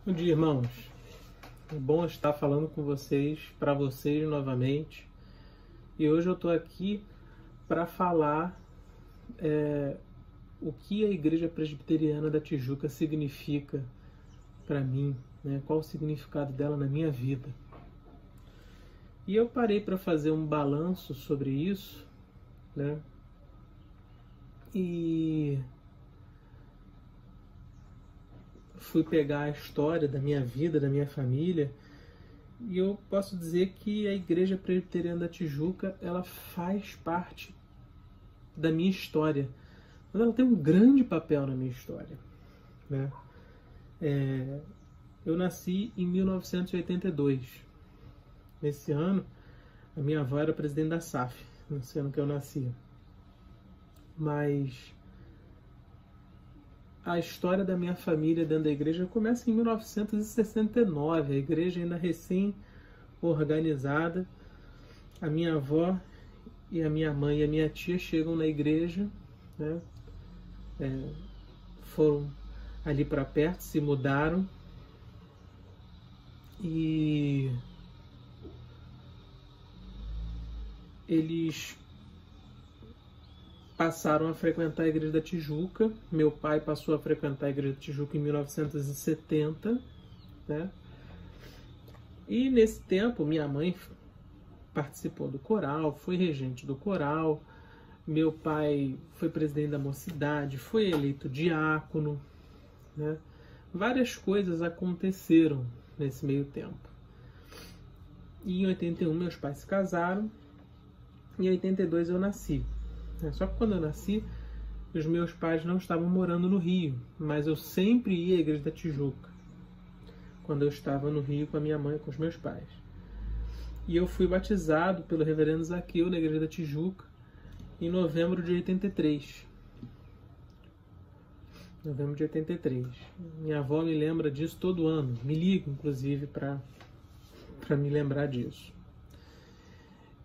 Bom dia, irmãos. É bom estar falando com vocês, para vocês novamente. E hoje eu estou aqui para falar o que a Igreja Presbiteriana da Tijuca significa para mim, né? Qual o significado dela na minha vida. E eu parei para fazer um balanço sobre isso, né? E fui pegar a história da minha vida, da minha família, e eu posso dizer que a Igreja Presbiteriana da Tijuca, ela faz parte da minha história. Mas ela tem um grande papel na minha história, né? Eu nasci em 1982. Nesse ano, a minha avó era presidente da SAF, nesse ano que eu nasci. Mas a história da minha família dentro da igreja começa em 1969, a igreja ainda recém-organizada. A minha avó e a minha mãe e a minha tia chegam na igreja, né? Foram ali para perto, se mudaram e eles passaram a frequentar a Igreja da Tijuca. Meu pai passou a frequentar a Igreja da Tijuca em 1970, né? E nesse tempo minha mãe participou do coral, foi regente do coral, meu pai foi presidente da mocidade, foi eleito diácono, né? Várias coisas aconteceram nesse meio tempo. E em 81 meus pais se casaram, e em 82 eu nasci. Só que quando eu nasci, os meus pais não estavam morando no Rio, mas eu sempre ia à Igreja da Tijuca, quando eu estava no Rio com a minha mãe e com os meus pais. E eu fui batizado pelo reverendo Zaqueu na Igreja da Tijuca em novembro de 83. Novembro de 83. Minha avó me lembra disso todo ano, me liga inclusive para me lembrar disso.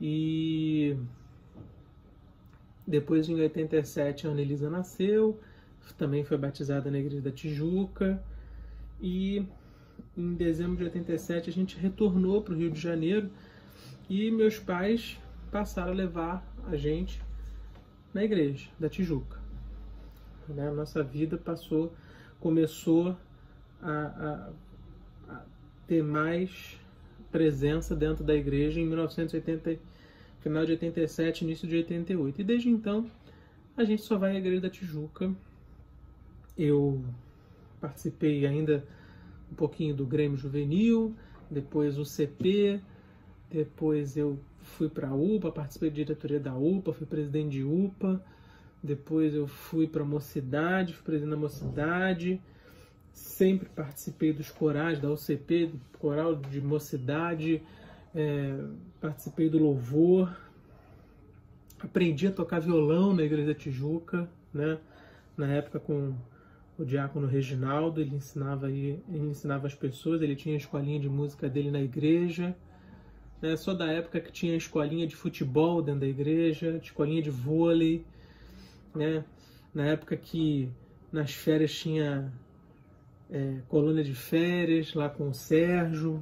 E depois, em 87, a Anelisa nasceu, também foi batizada na Igreja da Tijuca. E em dezembro de 87 a gente retornou para o Rio de Janeiro e meus pais passaram a levar a gente na Igreja da Tijuca. A nossa vida começou a ter mais presença dentro da igreja em 1980, final de 87, início de 88. E desde então, a gente só vai à Igreja da Tijuca. Eu participei ainda um pouquinho do Grêmio Juvenil, depois o CP, depois eu fui para a UPA, participei da diretoria da UPA, fui presidente de UPA, depois eu fui para a mocidade, fui presidente da mocidade, sempre participei dos corais da UCP, coral de mocidade, participei do louvor, aprendi a tocar violão na Igreja da Tijuca, né? Na época com o diácono Reginaldo, ele ensinava as pessoas, ele tinha a escolinha de música dele na igreja, né? Só da época que tinha a escolinha de futebol dentro da igreja, escolinha de vôlei, né? Na época que nas férias tinha colônia de férias lá com o Sérgio,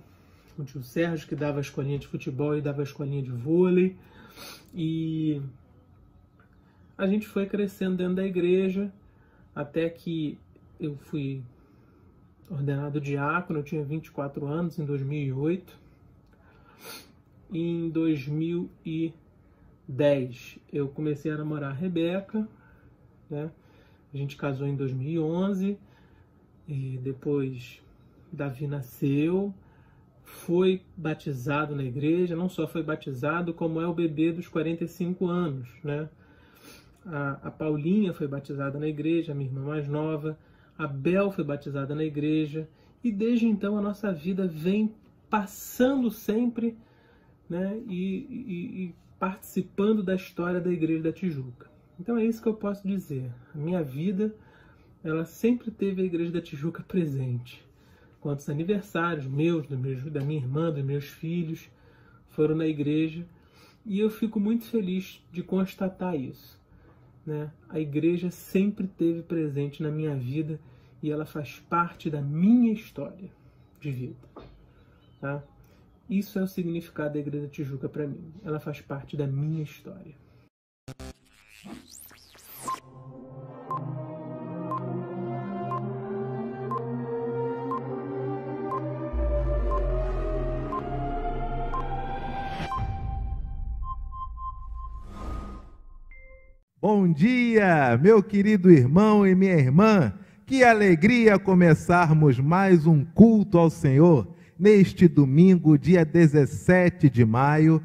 o tio Sérgio, que dava a escolinha de futebol e dava a escolinha de vôlei. E a gente foi crescendo dentro da igreja até que eu fui ordenado diácono. Eu tinha 24 anos em 2008. E em 2010 eu comecei a namorar a Rebeca, né? A gente casou em 2011 e depois Davi nasceu. Foi batizado na igreja, não só foi batizado, como é o bebê dos 45 anos, né? A Paulinha foi batizada na igreja, a minha irmã mais nova, a Bel foi batizada na igreja, e desde então a nossa vida vem passando sempre, né? E participando da história da Igreja da Tijuca. Então é isso que eu posso dizer. A minha vida, ela sempre teve a Igreja da Tijuca presente. Quantos aniversários meus, da minha irmã, dos meus filhos, foram na igreja. E eu fico muito feliz de constatar isso, né? A igreja sempre esteve presente na minha vida e ela faz parte da minha história. de vida. Tá? Isso é o significado da Igreja da Tijuca para mim. Ela faz parte da minha história. Bom dia, meu querido irmão e minha irmã. Que alegria começarmos mais um culto ao Senhor neste domingo, dia 17 de maio,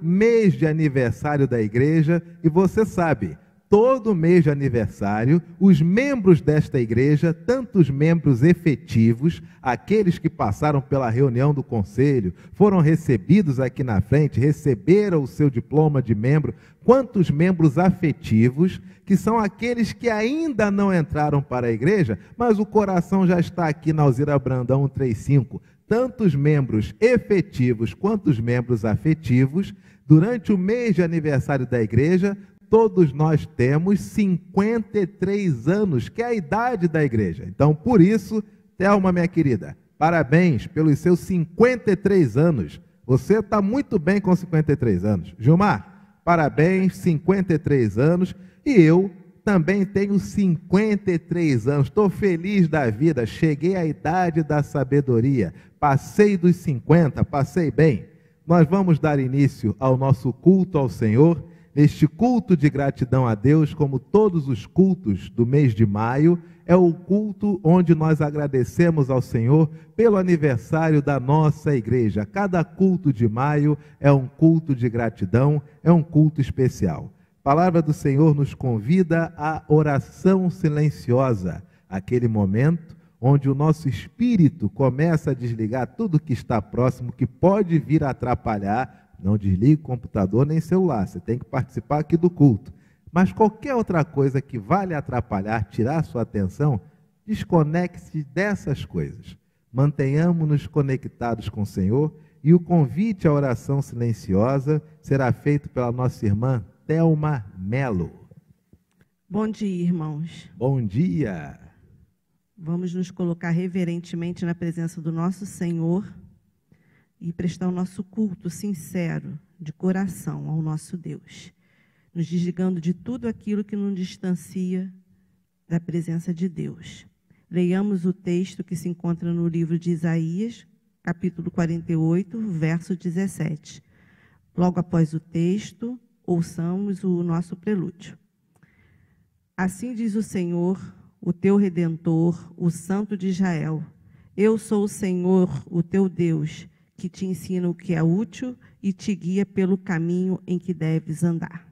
mês de aniversário da igreja. E você sabe, todo mês de aniversário, os membros desta igreja, tanto os membros efetivos, aqueles que passaram pela reunião do conselho, foram recebidos aqui na frente, receberam o seu diploma de membro, quanto os membros afetivos, que são aqueles que ainda não entraram para a igreja, mas o coração já está aqui na Alzira Brandão 135. Tanto os membros efetivos quanto os membros afetivos, durante o mês de aniversário da igreja, todos nós temos 53 anos, que é a idade da igreja. Então, por isso, Thelma, minha querida, parabéns pelos seus 53 anos. Você está muito bem com 53 anos. Gilmar, parabéns, 53 anos. E eu também tenho 53 anos. Estou feliz da vida, cheguei à idade da sabedoria. Passei dos 50, passei bem. Nós vamos dar início ao nosso culto ao Senhor, este culto de gratidão a Deus, como todos os cultos do mês de maio, é o culto onde nós agradecemos ao Senhor pelo aniversário da nossa igreja. Cada culto de maio é um culto de gratidão, é um culto especial. A palavra do Senhor nos convida à oração silenciosa, aquele momento onde o nosso espírito começa a desligar tudo que está próximo, que pode vir a atrapalhar. Não desligue computador nem celular, você tem que participar aqui do culto. Mas qualquer outra coisa que vale atrapalhar, tirar sua atenção, desconecte-se dessas coisas. Mantenhamos-nos conectados com o Senhor e o convite à oração silenciosa será feito pela nossa irmã Thelma Melo. Bom dia, irmãos. Bom dia. Vamos nos colocar reverentemente na presença do nosso Senhor e prestar o nosso culto sincero, de coração, ao nosso Deus, nos desligando de tudo aquilo que nos distancia da presença de Deus. Leiamos o texto que se encontra no livro de Isaías, capítulo 48, verso 17. Logo após o texto, ouçamos o nosso prelúdio. Assim diz o Senhor, o teu Redentor, o Santo de Israel: eu sou o Senhor, o teu Deus, que te ensina o que é útil e te guia pelo caminho em que deves andar.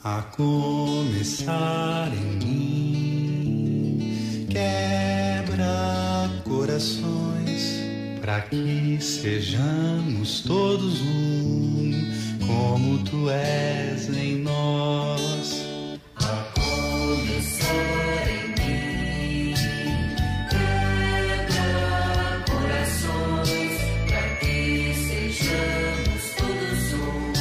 A começar em mim, quebra corações, para que sejamos todos um, como tu és em nós. A começar em mim, quebra corações, para que sejamos todos um,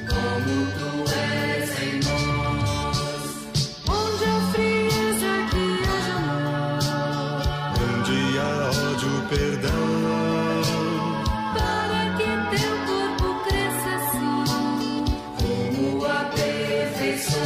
como tu és em nós. Onde a frieza que haja amor, onde há ódio, perdão, para que teu corpo cresça assim, como a perfeição.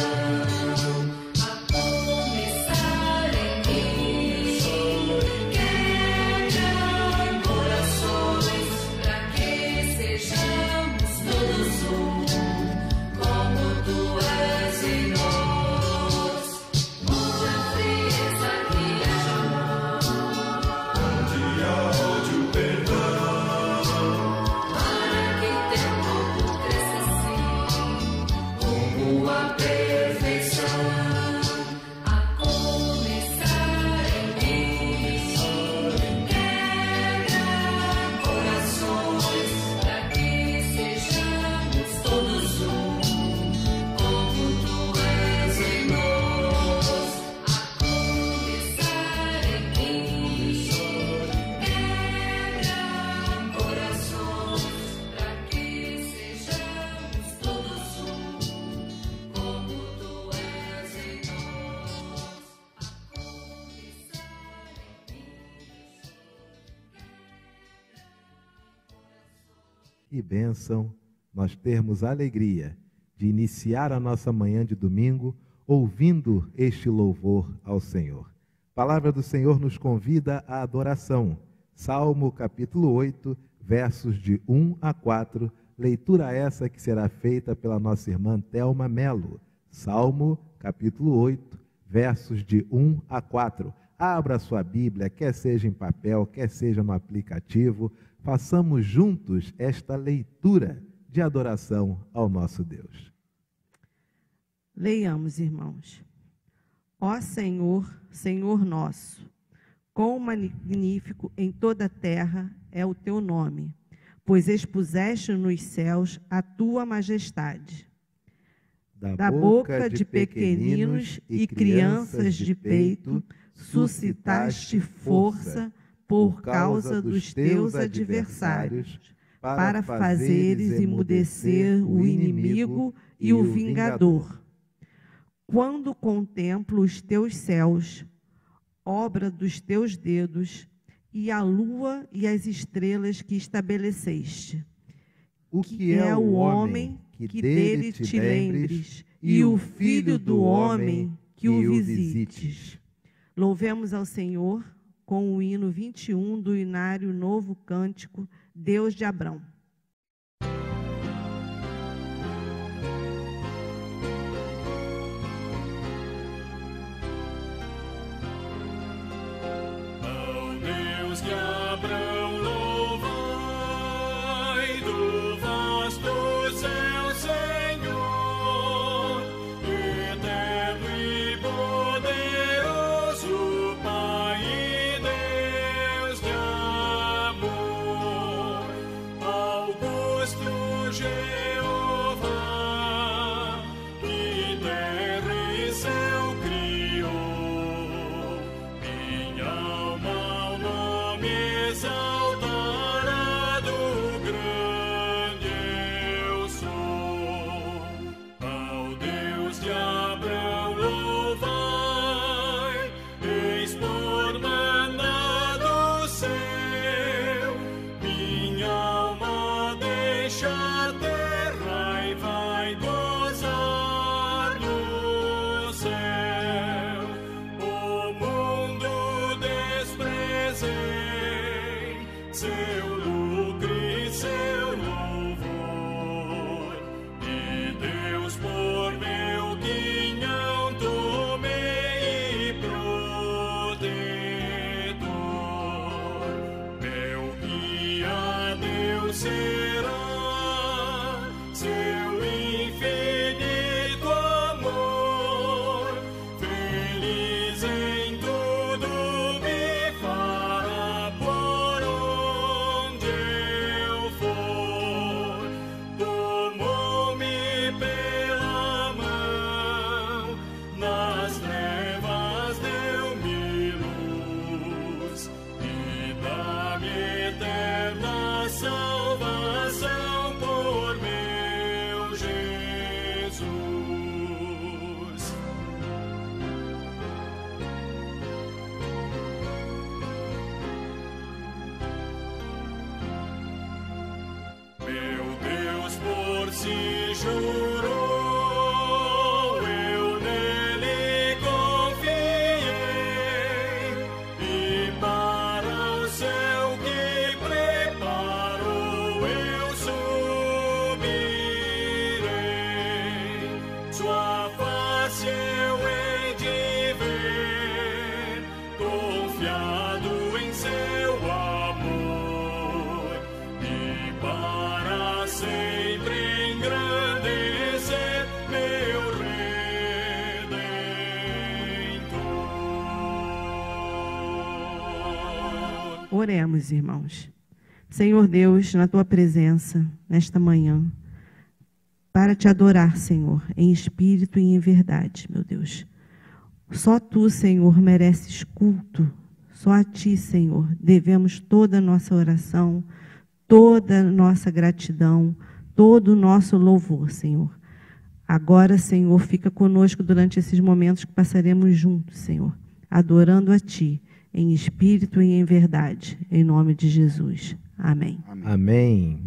Que bênção nós termos a alegria de iniciar a nossa manhã de domingo ouvindo este louvor ao Senhor. A palavra do Senhor nos convida à adoração. Salmo capítulo 8, versos de 1 a 4, leitura essa que será feita pela nossa irmã Thelma Melo. Salmo capítulo 8, versos de 1 a 4. Abra sua Bíblia, quer seja em papel, quer seja no aplicativo. Façamos juntos esta leitura de adoração ao nosso Deus. Leiamos, irmãos. Ó Senhor, Senhor nosso, quão magnífico em toda a terra é o teu nome, pois expuseste nos céus a tua majestade. Da boca de pequeninos e crianças de peito, suscitaste força por causa dos teus adversários, para fazeres emudecer o inimigo e o vingador. Quando contemplo os teus céus, obra dos teus dedos, e a lua e as estrelas que estabeleceste. O que é o homem que dele te lembres, e o filho do homem que o visites. Louvemos ao Senhor com o hino 21 do Inário Novo Cântico, Deus de Abrão. De Abrão louvai, do vasto céu, Senhor, eterno e poderoso Pai e Deus de amor, augusto Jeová, que terra e céu criou, minha alma exaltará do grande eu sou. Ao Deus de Abrão louvai, eis por mandado seu, minha alma deixa a terra e vai gozar no céu. O mundo desprezei, seu lucro e seu louvor, e Deus por meu guinhão tomei e protetor. Meu guia Deus será, seu infinito amor, feliz em tudo me fará por onde eu for. Tomou-me pela mão, nas trevas deu-me luz, e dá-me eterna salvação por meu Jesus. Meu Deus por si jurou, eu nele confiei, e para o céu que preparou eu subirei. Sua face eu hei de ver, confiado em seu amor, e para sempre engrandecer meu Redentor. Oremos, irmãos. Senhor Deus, na tua presença, nesta manhã, para te adorar, Senhor, em espírito e em verdade, meu Deus. Só tu, Senhor, mereces culto. Só a ti, Senhor, devemos toda a nossa oração, toda a nossa gratidão, todo o nosso louvor, Senhor. Agora, Senhor, fica conosco durante esses momentos que passaremos juntos, Senhor, adorando a ti, em espírito e em verdade, em nome de Jesus. Amém. Amém.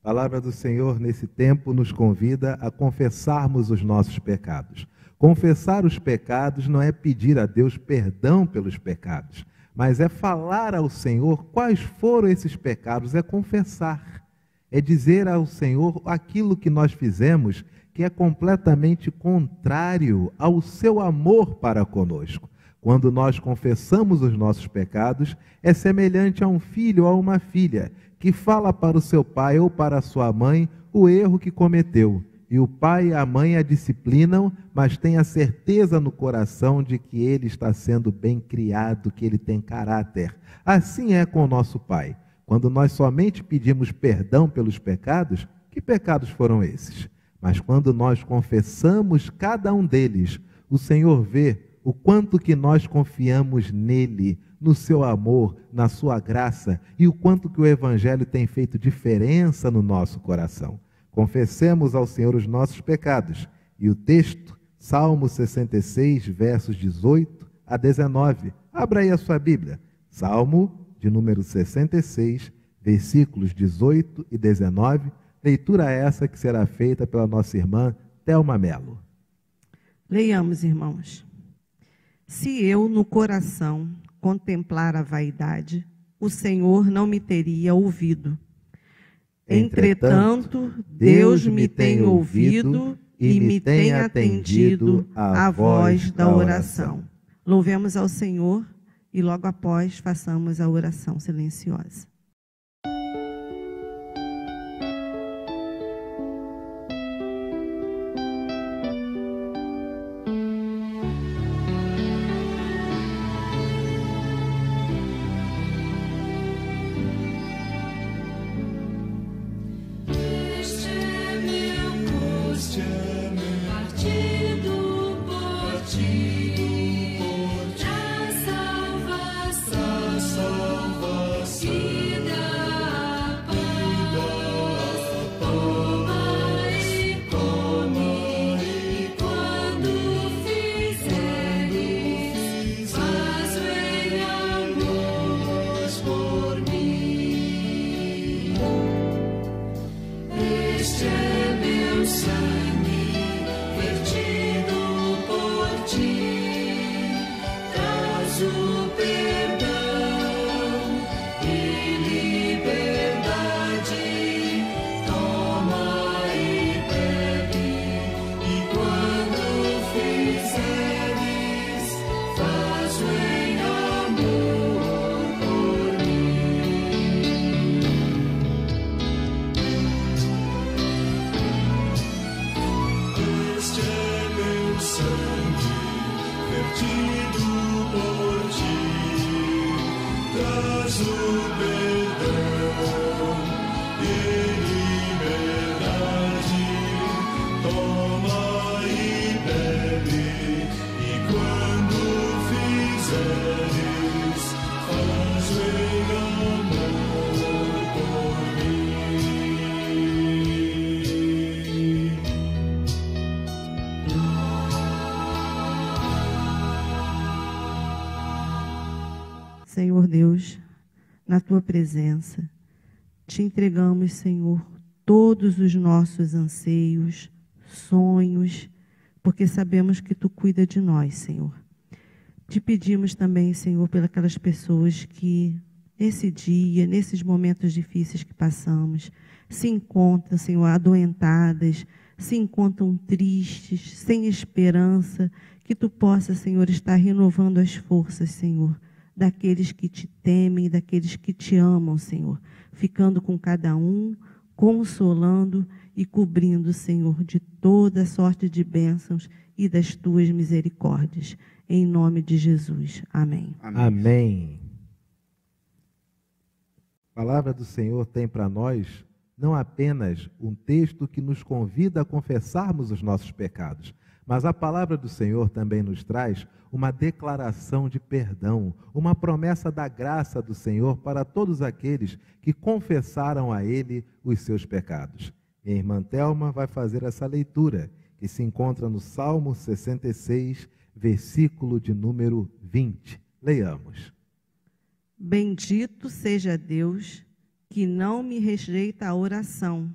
A palavra do Senhor, nesse tempo, nos convida a confessarmos os nossos pecados. Confessar os pecados não é pedir a Deus perdão pelos pecados, mas é falar ao Senhor quais foram esses pecados, é confessar. É dizer ao Senhor aquilo que nós fizemos que é completamente contrário ao seu amor para conosco. Quando nós confessamos os nossos pecados, é semelhante a um filho ou a uma filha que fala para o seu pai ou para a sua mãe o erro que cometeu. E o pai e a mãe a disciplinam, mas tem a certeza no coração de que ele está sendo bem criado, que ele tem caráter. Assim é com o nosso Pai. Quando nós somente pedimos perdão pelos pecados, que pecados foram esses? Mas quando nós confessamos cada um deles, o Senhor vê o quanto que nós confiamos nele, no seu amor, na sua graça, e o quanto que o Evangelho tem feito diferença no nosso coração. Confessemos ao Senhor os nossos pecados. E o texto, Salmo 66, versos 18 a 19. Abra aí a sua Bíblia. Salmo de número 66, versículos 18 e 19. Leitura essa que será feita pela nossa irmã Thelma Melo. Leiamos, irmãos. Se eu no coração contemplar a vaidade, o Senhor não me teria ouvido. Entretanto, Deus me tem ouvido e me tem atendido à voz da oração. Louvemos ao Senhor e logo após façamos a oração silenciosa. Senhor Deus, na Tua presença, te entregamos, Senhor, todos os nossos anseios, sonhos, porque sabemos que Tu cuida de nós, Senhor. Te pedimos também, Senhor, pelas pessoas que, nesse dia, nesses momentos difíceis que passamos, se encontram, Senhor, adoentadas, se encontram tristes, sem esperança, que Tu possa, Senhor, estar renovando as forças, Senhor, daqueles que Te temem, daqueles que Te amam, Senhor, ficando com cada um, consolando e cobrindo, Senhor, de toda sorte de bênçãos e das Tuas misericórdias. Em nome de Jesus. Amém. Amém. A palavra do Senhor tem para nós não apenas um texto que nos convida a confessarmos os nossos pecados, mas a palavra do Senhor também nos traz uma declaração de perdão, uma promessa da graça do Senhor para todos aqueles que confessaram a Ele os seus pecados. E a irmã Thelma vai fazer essa leitura, que se encontra no Salmo 66, versículo de número 20. Leiamos. Bendito seja Deus que não me rejeita a oração,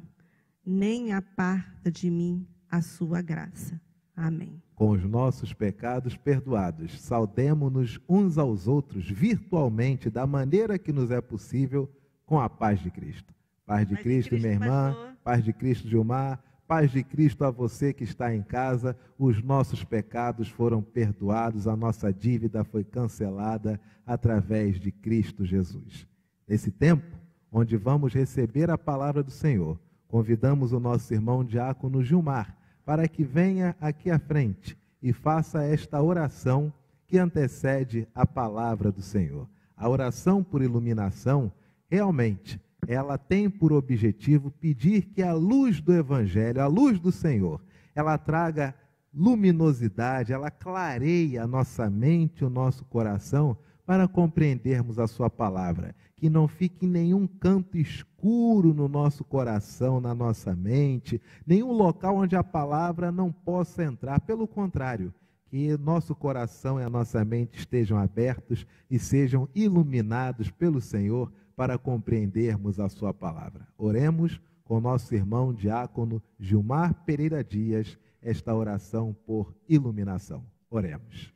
nem aparta de mim a sua graça. Amém. Com os nossos pecados perdoados, saudemo-nos uns aos outros virtualmente, da maneira que nos é possível, com a paz de Cristo. Paz de Cristo, minha irmã, pastor. paz de Cristo, Gilmar, paz de Cristo a você que está em casa. Os nossos pecados foram perdoados, a nossa dívida foi cancelada através de Cristo Jesus. Nesse tempo, onde vamos receber a palavra do Senhor, convidamos o nosso irmão diácono Gilmar para que venha aqui à frente e faça esta oração que antecede a palavra do Senhor. A oração por iluminação, realmente, ela tem por objetivo pedir que a luz do Evangelho, a luz do Senhor, ela traga luminosidade, ela clareie a nossa mente, o nosso coração, para compreendermos a sua palavra, que não fique nenhum canto escuro no nosso coração, na nossa mente, nenhum local onde a palavra não possa entrar. Pelo contrário, que nosso coração e a nossa mente estejam abertos e sejam iluminados pelo Senhor para compreendermos a sua palavra. Oremos com nosso irmão diácono Gilmar Pereira Dias, esta oração por iluminação. Oremos.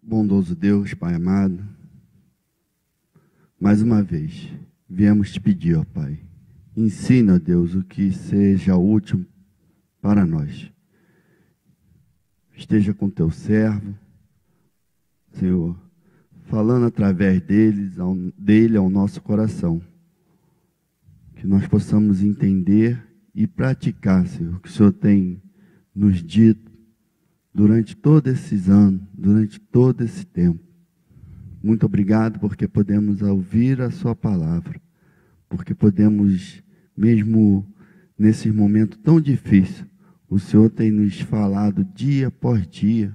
Bondoso Deus, Pai amado, mais uma vez, viemos te pedir, ó Pai, ensina, ó Deus, o que seja útil para nós. Esteja com teu servo, Senhor, falando através dele ao nosso coração, que nós possamos entender e praticar, Senhor, o que o Senhor tem nos dito durante todos esses anos, durante todo esse tempo. Muito obrigado porque podemos ouvir a sua palavra, porque podemos, mesmo nesse momento tão difícil, o Senhor tem nos falado dia após dia,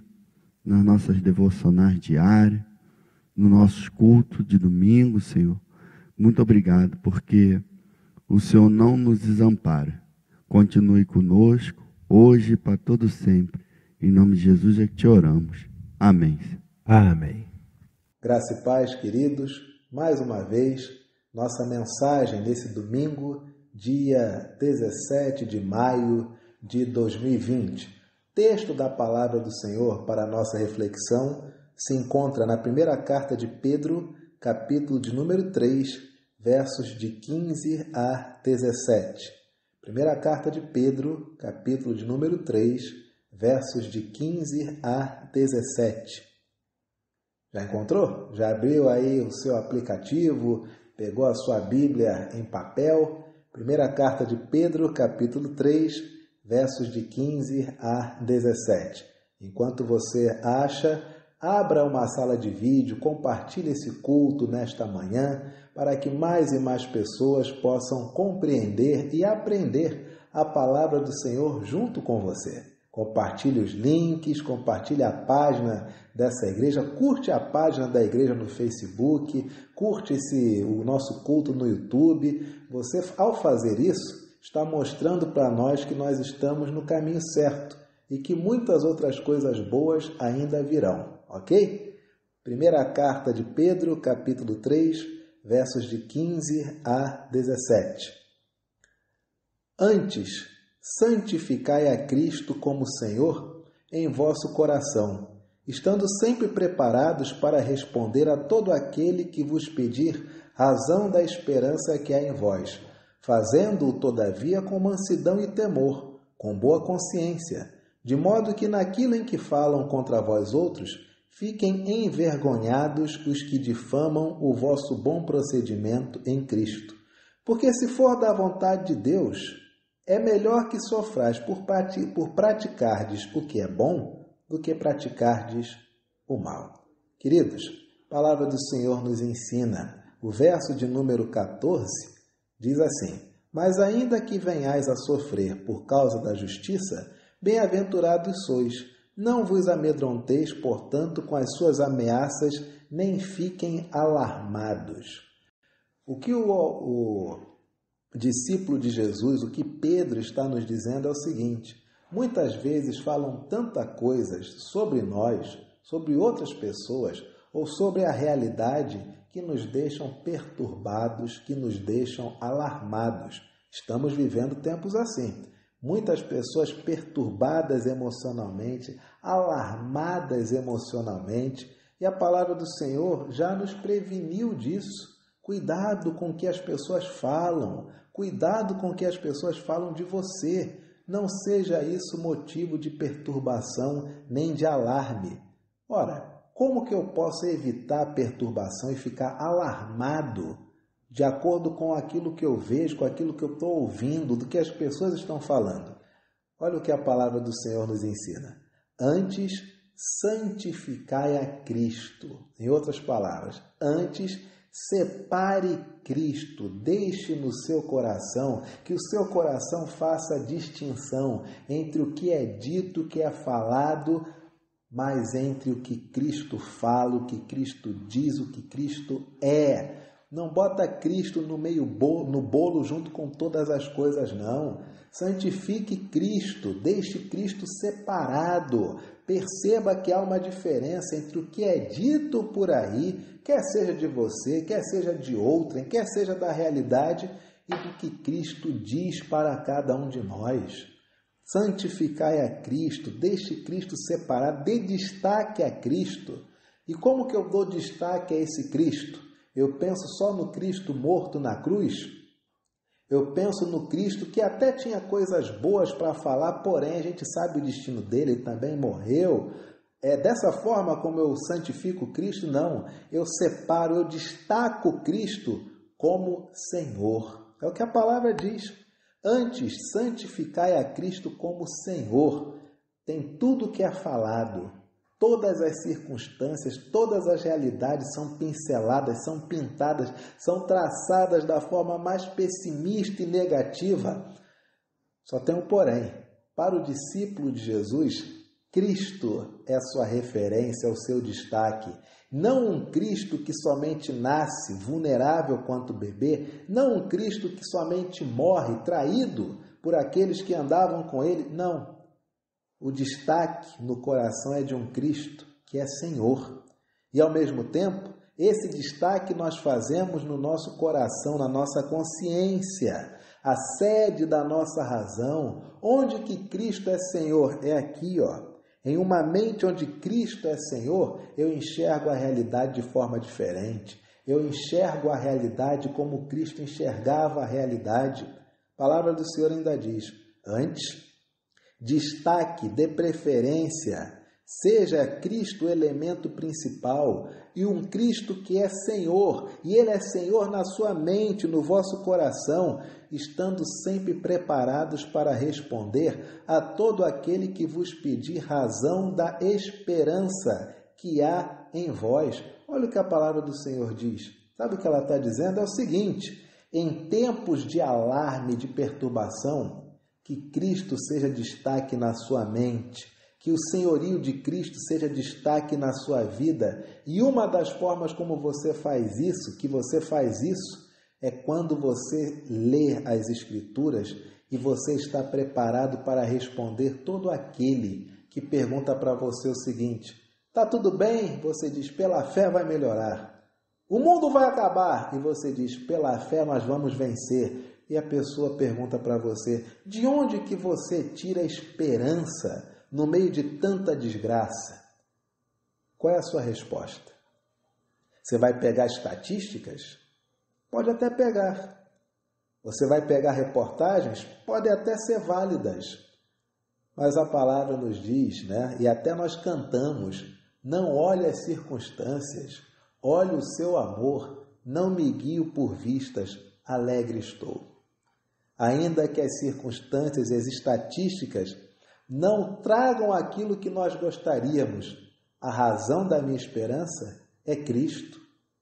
nas nossas devocionais diárias, no nosso culto de domingo, Senhor. Muito obrigado porque o Senhor não nos desampara. Continue conosco, hoje e para todo sempre. Em nome de Jesus é que te oramos. Amém. Amém. Graça e paz, queridos. Mais uma vez, nossa mensagem nesse domingo, dia 17 de maio de 2020. Texto da palavra do Senhor para a nossa reflexão se encontra na primeira carta de Pedro, capítulo de número 3, versos de 15 a 17. Primeira carta de Pedro, capítulo de número 3, versos de 15 a 17. Já encontrou? Já abriu aí o seu aplicativo, pegou a sua Bíblia em papel? Primeira carta de Pedro, capítulo 3, versos de 15 a 17. Enquanto você acha, abra uma sala de vídeo, compartilhe esse culto nesta manhã, para que mais e mais pessoas possam compreender e aprender a palavra do Senhor junto com você. Compartilhe os links, compartilhe a página dessa igreja, curte a página da igreja no Facebook, curte o nosso culto no YouTube. Você, ao fazer isso, está mostrando para nós que nós estamos no caminho certo e que muitas outras coisas boas ainda virão, ok? Primeira carta de Pedro, capítulo 3, versos de 15 a 17. Antes, santificai a Cristo como Senhor em vosso coração, estando sempre preparados para responder a todo aquele que vos pedir razão da esperança que há em vós, fazendo-o, todavia, com mansidão e temor, com boa consciência, de modo que naquilo em que falam contra vós outros, fiquem envergonhados os que difamam o vosso bom procedimento em Cristo. Porque se for da vontade de Deus, é melhor que sofrais por praticardes o que é bom do que praticardes o mal. Queridos, a palavra do Senhor nos ensina. O verso de número 14 diz assim: Mas ainda que venhais a sofrer por causa da justiça, bem-aventurados sois. Não vos amedronteis, portanto, com as suas ameaças, nem fiquem alarmados. O que o discípulo de Jesus, o que Pedro está nos dizendo é o seguinte: muitas vezes falam tantas coisas sobre nós, sobre outras pessoas, ou sobre a realidade, que nos deixam perturbados, que nos deixam alarmados. Estamos vivendo tempos assim. Muitas pessoas perturbadas emocionalmente, alarmadas emocionalmente, e a palavra do Senhor já nos preveniu disso. Cuidado com o que as pessoas falam, cuidado com o que as pessoas falam de você. Não seja isso motivo de perturbação nem de alarme. Ora, como que eu posso evitar a perturbação e ficar alarmado de acordo com aquilo que eu vejo, com aquilo que eu estou ouvindo, do que as pessoas estão falando? Olha o que a palavra do Senhor nos ensina. Antes, santificai a Cristo. Em outras palavras, antes, separe Cristo, deixe no seu coração, que o seu coração faça a distinção entre o que é dito, o que é falado, mas entre o que Cristo fala, o que Cristo diz, o que Cristo é. Não bota Cristo no bolo junto com todas as coisas, não. Santifique Cristo, deixe Cristo separado. Perceba que há uma diferença entre o que é dito por aí, quer seja de você, quer seja de outrem, quer seja da realidade, e do que Cristo diz para cada um de nós. Santificai a Cristo, deixe Cristo separado, dê destaque a Cristo. E como que eu dou destaque a esse Cristo? Eu penso só no Cristo morto na cruz? Eu penso no Cristo que até tinha coisas boas para falar, porém a gente sabe o destino dele, ele também morreu. É dessa forma como eu santifico Cristo? Não. Eu separo, eu destaco Cristo como Senhor. É o que a palavra diz. Antes, santificai a Cristo como Senhor. Tem tudo que é falado. Todas as circunstâncias, todas as realidades são pinceladas, são pintadas, são traçadas da forma mais pessimista e negativa. Só tem um porém. Para o discípulo de Jesus, Cristo é a sua referência, é o seu destaque. Não um Cristo que somente nasce vulnerável quanto bebê, não um Cristo que somente morre traído por aqueles que andavam com ele, não. O destaque no coração é de um Cristo que é Senhor. E ao mesmo tempo, esse destaque nós fazemos no nosso coração, na nossa consciência, a sede da nossa razão. Onde que Cristo é Senhor? É aqui, ó. Em uma mente onde Cristo é Senhor, eu enxergo a realidade de forma diferente. Eu enxergo a realidade como Cristo enxergava a realidade. A palavra do Senhor ainda diz, antes, destaque, dê preferência, seja Cristo o elemento principal e um Cristo que é Senhor, e Ele é Senhor na sua mente, no vosso coração, estando sempre preparados para responder a todo aquele que vos pedir razão da esperança que há em vós. Olha o que a palavra do Senhor diz. Sabe o que ela está dizendo? É o seguinte, em tempos de alarme, de perturbação, que Cristo seja destaque na sua mente, que o senhorio de Cristo seja destaque na sua vida. E uma das formas como você faz isso, que você faz isso, é quando você lê as Escrituras e você está preparado para responder todo aquele que pergunta para você o seguinte, tá tudo bem? Você diz, pela fé vai melhorar. O mundo vai acabar. E você diz, pela fé nós vamos vencer. E a pessoa pergunta para você, de onde que você tira a esperança no meio de tanta desgraça? Qual é a sua resposta? Você vai pegar estatísticas? Pode até pegar. Você vai pegar reportagens? Podem até ser válidas. Mas a palavra nos diz, né? E até nós cantamos, não olhe as circunstâncias, olhe o seu amor, não me guio por vistas, alegre estou. Ainda que as circunstâncias e as estatísticas não tragam aquilo que nós gostaríamos, a razão da minha esperança é Cristo.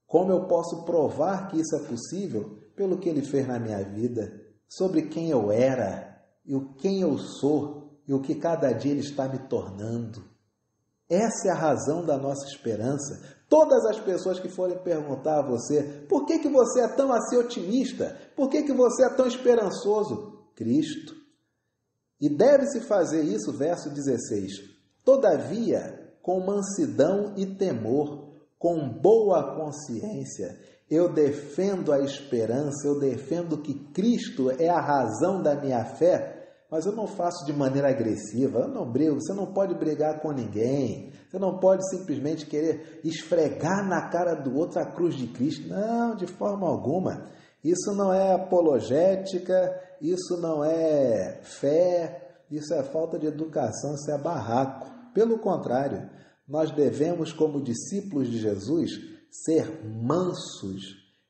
Como eu posso provar que isso é possível? Pelo que Ele fez na minha vida, sobre quem eu era, e o quem eu sou, e o que cada dia Ele está me tornando. Essa é a razão da nossa esperança. Todas as pessoas que forem perguntar a você, por que você é tão assim otimista? Por que você é tão esperançoso? Cristo. E deve-se fazer isso, verso 16. Todavia, com mansidão e temor, com boa consciência. Eu defendo a esperança, eu defendo que Cristo é a razão da minha fé, mas eu não faço de maneira agressiva, eu não brigo. Você não pode brigar com ninguém, você não pode simplesmente querer esfregar na cara do outro a cruz de Cristo. Não, de forma alguma. Isso não é apologética, isso não é fé, isso é falta de educação, isso é barraco. Pelo contrário, nós devemos, como discípulos de Jesus, ser mansos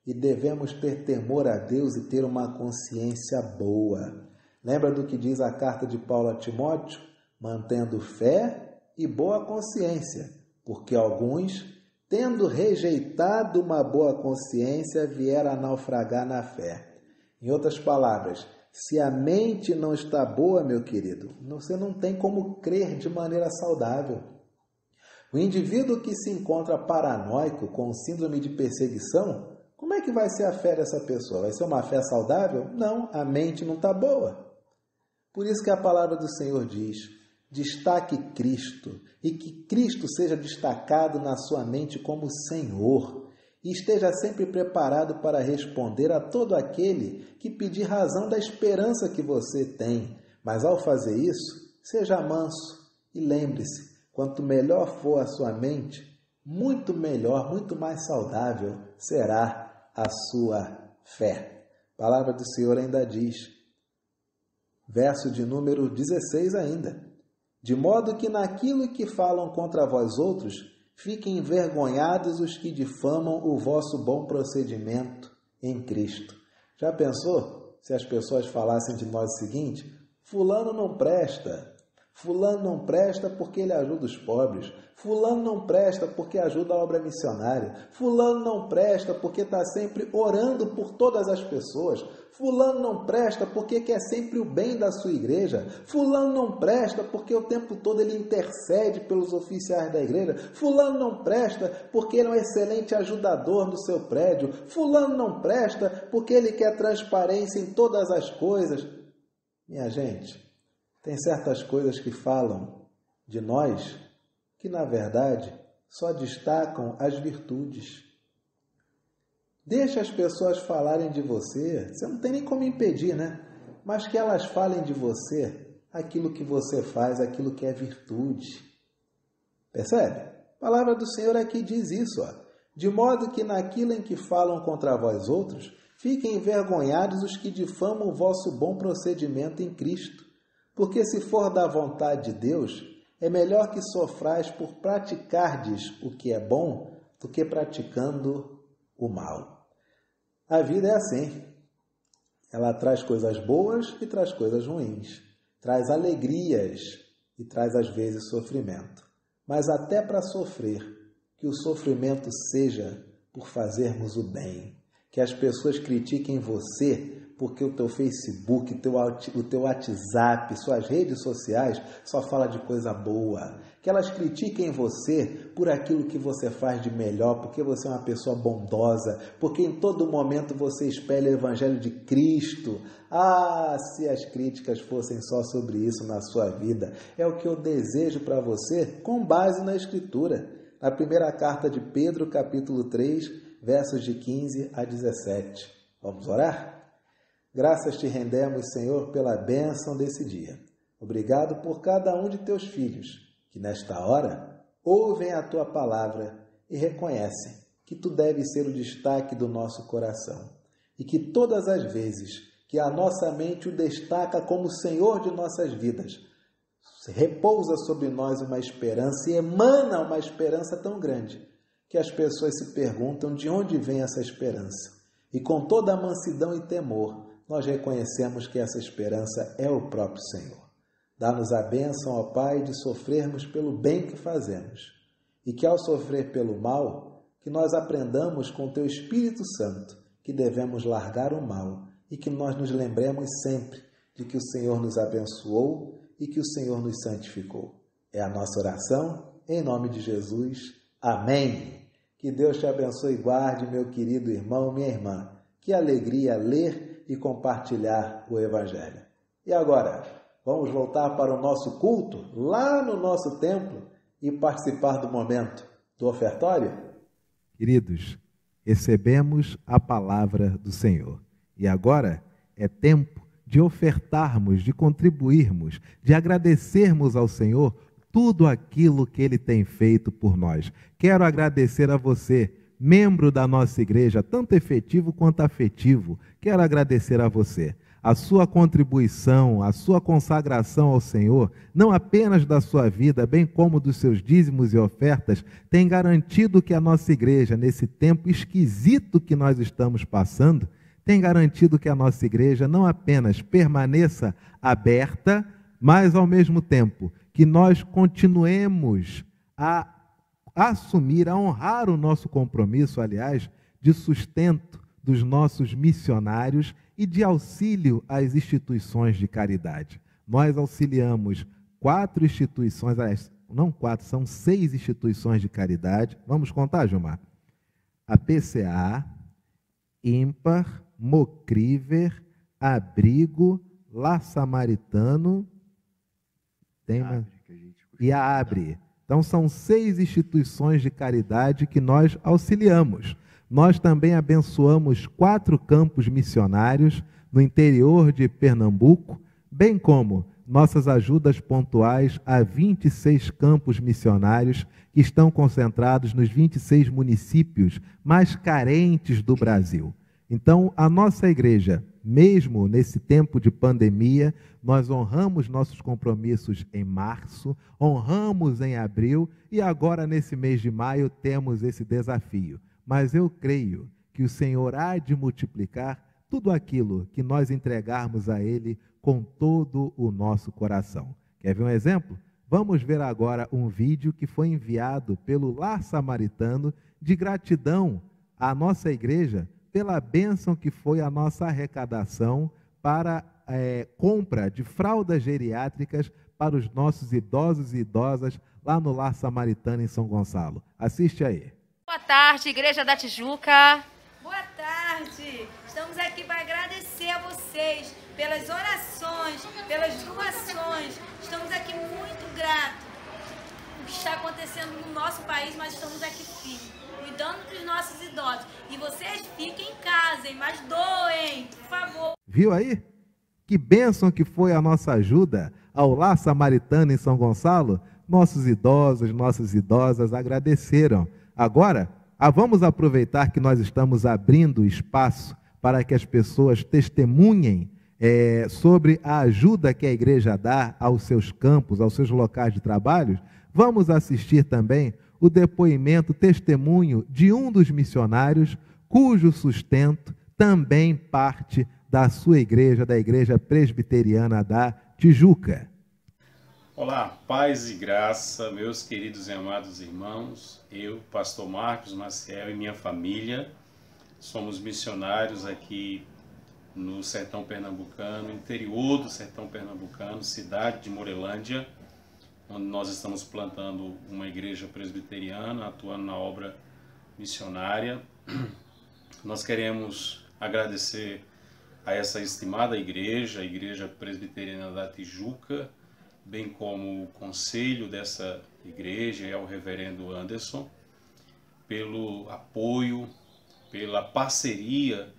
e devemos ter temor a Deus e ter uma consciência boa. Lembra do que diz a carta de Paulo a Timóteo? Mantendo fé e boa consciência, porque alguns, tendo rejeitado uma boa consciência, vieram a naufragar na fé. Em outras palavras, se a mente não está boa, meu querido, você não tem como crer de maneira saudável. O indivíduo que se encontra paranoico, com síndrome de perseguição, como é que vai ser a fé dessa pessoa? Vai ser uma fé saudável? Não, a mente não está boa. Por isso que a palavra do Senhor diz: destaque Cristo, e que Cristo seja destacado na sua mente como Senhor, e esteja sempre preparado para responder a todo aquele que pedir razão da esperança que você tem. Mas ao fazer isso, seja manso e lembre-se, quanto melhor for a sua mente, muito melhor, muito mais saudável será a sua fé. A palavra do Senhor ainda diz, verso de número 16 ainda: de modo que naquilo que falam contra vós outros, fiquem envergonhados os que difamam o vosso bom procedimento em Cristo. Já pensou se as pessoas falassem de nós o seguinte: fulano não presta, fulano não presta porque ele ajuda os pobres, fulano não presta porque ajuda a obra missionária, fulano não presta porque está sempre orando por todas as pessoas, fulano não presta porque quer sempre o bem da sua igreja, fulano não presta porque o tempo todo ele intercede pelos oficiais da igreja, fulano não presta porque ele é um excelente ajudador no seu prédio, fulano não presta porque ele quer transparência em todas as coisas. Minha gente, tem certas coisas que falam de nós que, na verdade, só destacam as virtudes. Deixa as pessoas falarem de você, você não tem nem como impedir, né? Mas que elas falem de você aquilo que você faz, aquilo que é virtude. Percebe? A palavra do Senhor aqui diz isso, ó. De modo que naquilo em que falam contra vós outros, fiquem envergonhados os que difamam o vosso bom procedimento em Cristo. Porque se for da vontade de Deus, é melhor que sofrais por praticardes o que é bom do que praticando o mal. A vida é assim. Ela traz coisas boas e traz coisas ruins. Traz alegrias e traz às vezes sofrimento. Mas até para sofrer, que o sofrimento seja por fazermos o bem. Que as pessoas critiquem você porque o teu Facebook, o teu WhatsApp, suas redes sociais só fala de coisa boa. Que elas critiquem você por aquilo que você faz de melhor, porque você é uma pessoa bondosa, porque em todo momento você espelha o Evangelho de Cristo. Ah, se as críticas fossem só sobre isso na sua vida. É o que eu desejo para você com base na Escritura. Na primeira carta de Pedro, capítulo 3, versos de 15 a 17. Vamos orar? Graças te rendemos, Senhor, pela bênção desse dia. Obrigado por cada um de teus filhos, que nesta hora ouvem a tua palavra e reconhecem que tu deves ser o destaque do nosso coração. E que todas as vezes que a nossa mente o destaca como Senhor de nossas vidas, repousa sobre nós uma esperança e emana uma esperança tão grande que as pessoas se perguntam de onde vem essa esperança. E com toda a mansidão e temor, nós reconhecemos que essa esperança é o próprio Senhor. Dá-nos a bênção, ó Pai, de sofrermos pelo bem que fazemos. E que ao sofrer pelo mal, que nós aprendamos com o Teu Espírito Santo que devemos largar o mal e que nós nos lembremos sempre de que o Senhor nos abençoou e que o Senhor nos santificou. É a nossa oração, em nome de Jesus. Amém. Que Deus te abençoe e guarde, meu querido irmão, minha irmã. Que alegria ler e compartilhar o Evangelho. E agora, vamos voltar para o nosso culto, lá no nosso templo, e participar do momento do ofertório? Queridos, recebemos a palavra do Senhor. E agora é tempo de ofertarmos, de contribuirmos, de agradecermos ao Senhor tudo aquilo que Ele tem feito por nós. Quero agradecer a você, membro da nossa igreja, tanto efetivo quanto afetivo. Quero agradecer a você. A sua contribuição, a sua consagração ao Senhor, não apenas da sua vida, bem como dos seus dízimos e ofertas, tem garantido que a nossa igreja, nesse tempo esquisito que nós estamos passando, tem garantido que a nossa igreja não apenas permaneça aberta, mas ao mesmo tempo que nós continuemos a assumir, a honrar o nosso compromisso, aliás, de sustento dos nossos missionários e de auxílio às instituições de caridade. Nós auxiliamos 4 instituições, não 4, são 6 instituições de caridade. Vamos contar, Gilmar? A PCA, Ímpar, Mocriver, Abrigo, Lar Samaritano, e a Abre. Então são 6 instituições de caridade que nós auxiliamos. Nós também abençoamos 4 campos missionários no interior de Pernambuco, bem como nossas ajudas pontuais a 26 campos missionários que estão concentrados nos 26 municípios mais carentes do Brasil. Então, a nossa igreja, mesmo nesse tempo de pandemia, nós honramos nossos compromissos em março, honramos em abril e agora, nesse mês de maio, temos esse desafio. Mas eu creio que o Senhor há de multiplicar tudo aquilo que nós entregarmos a Ele com todo o nosso coração. Quer ver um exemplo? Vamos ver agora um vídeo que foi enviado pelo Lar Samaritano de gratidão à nossa igreja pela bênção que foi a nossa arrecadação para compra de fraldas geriátricas para os nossos idosos e idosas lá no Lar Samaritano em São Gonçalo. Assiste aí. Boa tarde, Igreja da Tijuca. Boa tarde. Estamos aqui para agradecer a vocês pelas orações, pelas doações. Estamos aqui muito gratos. O que está acontecendo no nosso país, mas estamos aqui firmes, cuidando dos nossos idosos. E vocês fiquem em casa, hein? Mas doem, por favor. Viu aí? Que bênção que foi a nossa ajuda ao Lar Samaritano em São Gonçalo. Nossos idosos, nossas idosas agradeceram. Agora, vamos aproveitar que nós estamos abrindo espaço para que as pessoas testemunhem sobre a ajuda que a igreja dá aos seus campos, aos seus locais de trabalho. Vamos assistir também o depoimento, testemunho de um dos missionários, cujo sustento também parte da sua igreja, da Igreja Presbiteriana da Tijuca. Olá, paz e graça, meus queridos e amados irmãos. Eu, pastor Marcos Maciel e minha família, somos missionários aqui no sertão pernambucano, interior do sertão pernambucano, cidade de Morelândia, onde nós estamos plantando uma igreja presbiteriana, atuando na obra missionária. Nós queremos agradecer a essa estimada igreja, a Igreja Presbiteriana da Tijuca, bem como o conselho dessa igreja e ao reverendo Anderson, pelo apoio, pela parceria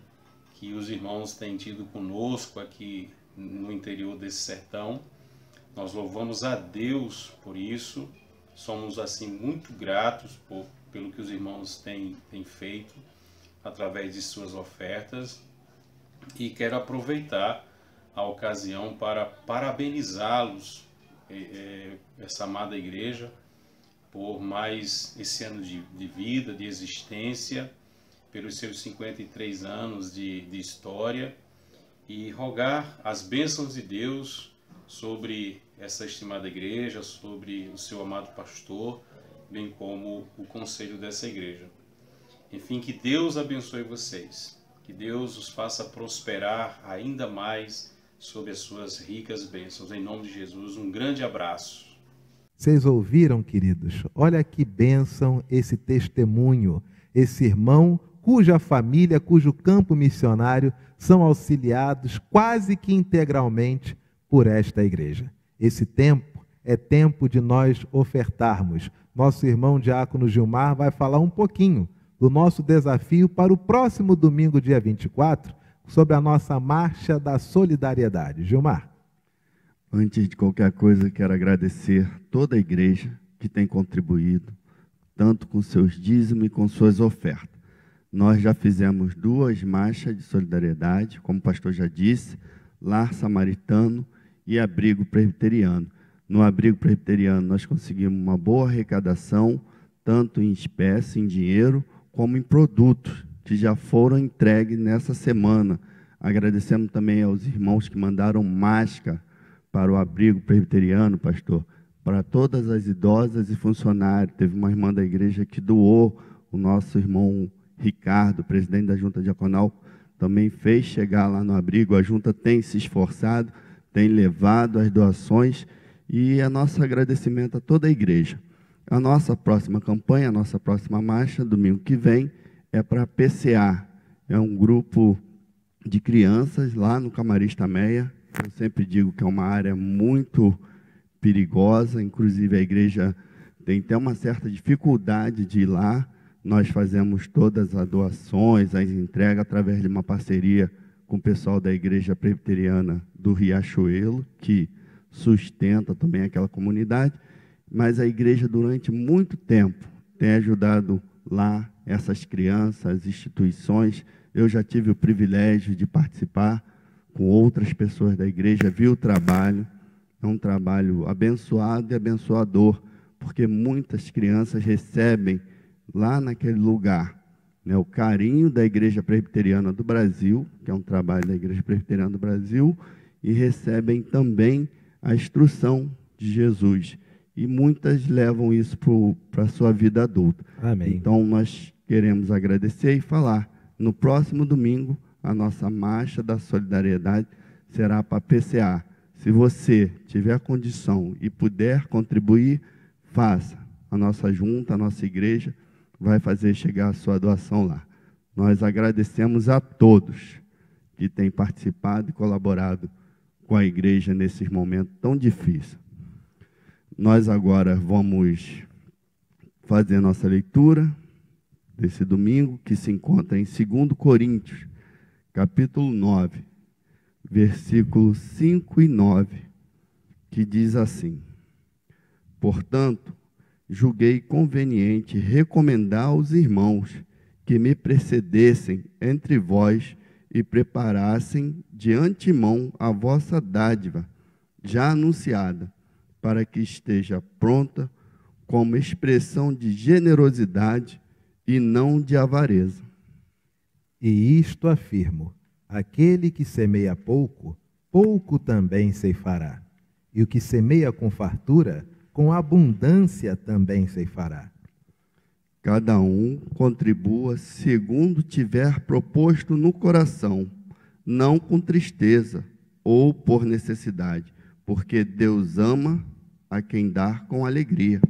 que os irmãos têm tido conosco aqui no interior desse sertão. Nós louvamos a Deus por isso, somos assim muito gratos pelo que os irmãos têm feito através de suas ofertas, e quero aproveitar a ocasião para parabenizá-los, essa amada igreja, por mais esse ano de vida, de existência, pelos seus 53 anos de história, e rogar as bênçãos de Deus sobre essa estimada igreja, sobre o seu amado pastor, bem como o conselho dessa igreja. Enfim, que Deus abençoe vocês, que Deus os faça prosperar ainda mais sob as suas ricas bênçãos. Em nome de Jesus, um grande abraço. Vocês ouviram, queridos? Olha que bênção esse testemunho. Esse irmão cuja família, cujo campo missionário são auxiliados quase que integralmente por esta igreja. Esse tempo é tempo de nós ofertarmos. Nosso irmão diácono Gilmar vai falar um pouquinho do nosso desafio para o próximo domingo, dia 24, sobre a nossa Marcha da Solidariedade. Gilmar. Antes de qualquer coisa, quero agradecer toda a igreja que tem contribuído, tanto com seus dízimos e com suas ofertas. Nós já fizemos 2 marchas de solidariedade, como o pastor já disse, Lar Samaritano e Abrigo Presbiteriano. No Abrigo Presbiteriano nós conseguimos uma boa arrecadação, tanto em espécie, em dinheiro, como em produtos, que já foram entregues nessa semana. Agradecemos também aos irmãos que mandaram máscara para o Abrigo Presbiteriano, pastor, para todas as idosas e funcionários. Teve uma irmã da igreja que doou, o nosso irmão Ricardo, presidente da Junta Diaconal, também fez chegar lá no abrigo. A junta tem se esforçado, tem levado as doações, e é nosso agradecimento a toda a igreja. A nossa próxima campanha, a nossa próxima marcha, domingo que vem, é para a PCA. É um grupo de crianças lá no Camarista Meia. Eu sempre digo que é uma área muito perigosa, inclusive a igreja tem até uma certa dificuldade de ir lá. Nós fazemos todas as doações, as entregas, através de uma parceria com o pessoal da Igreja Presbiteriana do Riachuelo, que sustenta também aquela comunidade. Mas a igreja, durante muito tempo, tem ajudado lá essas crianças, as instituições. Eu já tive o privilégio de participar com outras pessoas da igreja, vi o trabalho. É um trabalho abençoado e abençoador, porque muitas crianças recebem lá naquele lugar, né, o carinho da Igreja Presbiteriana do Brasil, que é um trabalho da Igreja Presbiteriana do Brasil, e recebem também a instrução de Jesus. E muitas levam isso para a sua vida adulta. Amém. Então, nós queremos agradecer e falar. No próximo domingo, a nossa Marcha da Solidariedade será para a PCA. Se você tiver condição e puder contribuir, faça. A nossa junta, a nossa igreja, vai fazer chegar a sua doação lá. Nós agradecemos a todos que têm participado e colaborado com a igreja nesses momentos tão difíceis. Nós agora vamos fazer nossa leitura desse domingo, que se encontra em 2 Coríntios, capítulo 9, versículos 5 e 9, que diz assim: portanto, julguei conveniente recomendar aos irmãos que me precedessem entre vós e preparassem de antemão a vossa dádiva, já anunciada, para que esteja pronta como expressão de generosidade e não de avareza. E isto afirmo: aquele que semeia pouco, pouco também ceifará, e o que semeia com fartura, com abundância também ceifará. Cada um contribua segundo tiver proposto no coração, não com tristeza ou por necessidade, porque Deus ama a quem dá com alegria.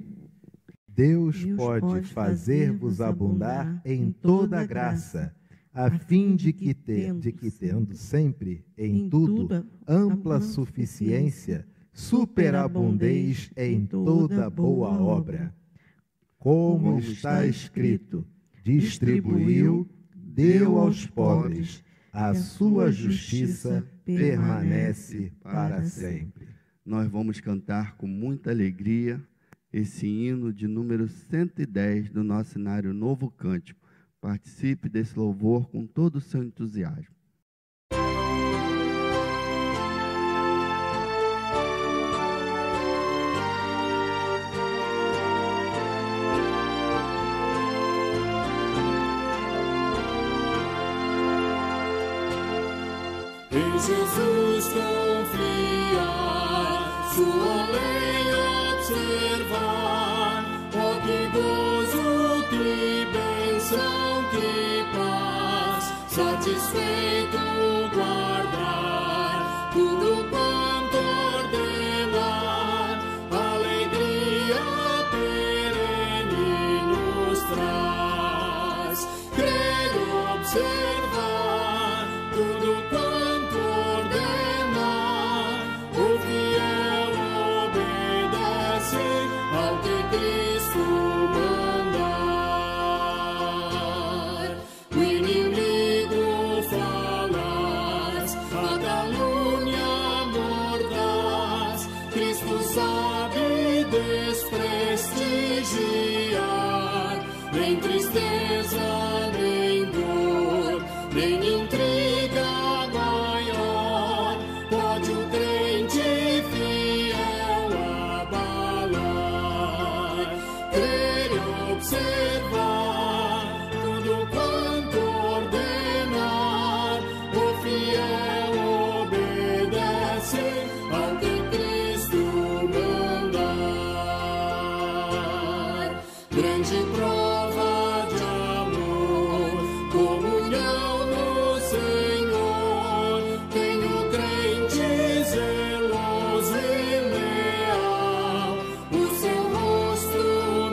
Deus pode fazer-vos abundar em toda graça, a fim de que tendo sempre, em tudo, ampla suficiência, superabundeis em toda boa obra. Como está escrito: distribuiu, deu aos pobres, a sua justiça permanece para sempre. Nós vamos cantar com muita alegria esse hino de número 110 do nosso cenário Novo Cântico. Participe desse louvor com todo o seu entusiasmo. Em Jesus confiar, sua lei observar, oh que gozo, que bênção, que paz, satisfeito guardar tudo quanto ordenar, alegria perene nos traz, crer, observar tudo quanto ordenar, o fiel nem tristeza, nem dor, nem intriga maior pode o crente fiel abalar. Crer e observar tudo quanto ordenar, o fiel obedece ao que Cristo mandar. Grande prova de amor, comunhão no Senhor, tem o crente zeloso e leal, o seu rosto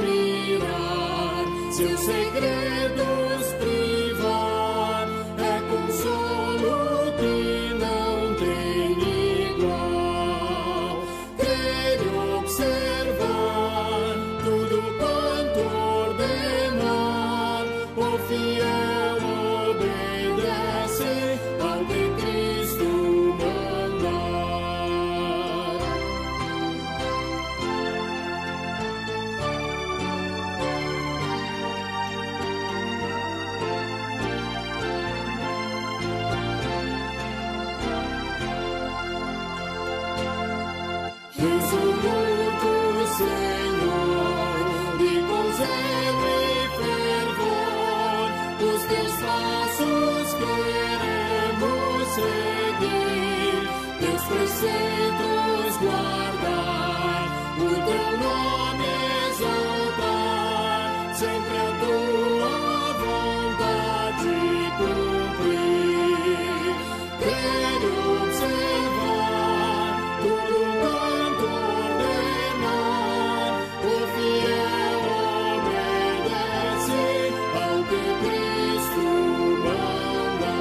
mirar, seus segredos privar, é consolo que não tem igual. Crer e observar tudo quanto ordenar, o fiel obedece ao que Cristo mandar. Resoluto, Senhor, e com zelo e fervor, os teus passos queremos seguir, teus preceitos guardar, o teu nome exaltar, sempre a tua vontade cumprir. Crer e observar tudo quanto ordenar, o fiel obedece ao que Cristo mandar.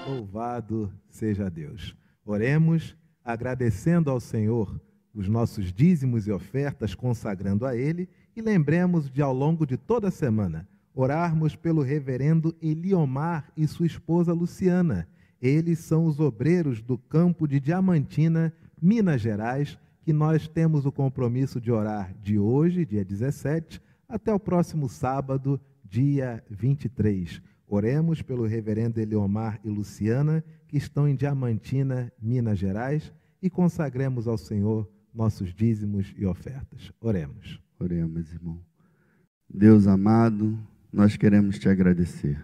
Louvado seja Deus. Oremos agradecendo ao Senhor os nossos dízimos e ofertas, consagrando a Ele, e lembremos de, ao longo de toda a semana, orarmos pelo reverendo Eliomar e sua esposa Luciana. Eles são os obreiros do campo de Diamantina, Minas Gerais, que nós temos o compromisso de orar de hoje, dia 17, até o próximo sábado, dia 23. Oremos pelo reverendo Eliomar e Luciana, que estão em Diamantina, Minas Gerais, e consagremos ao Senhor nossos dízimos e ofertas. Oremos. Oremos, irmão. Deus amado, nós queremos te agradecer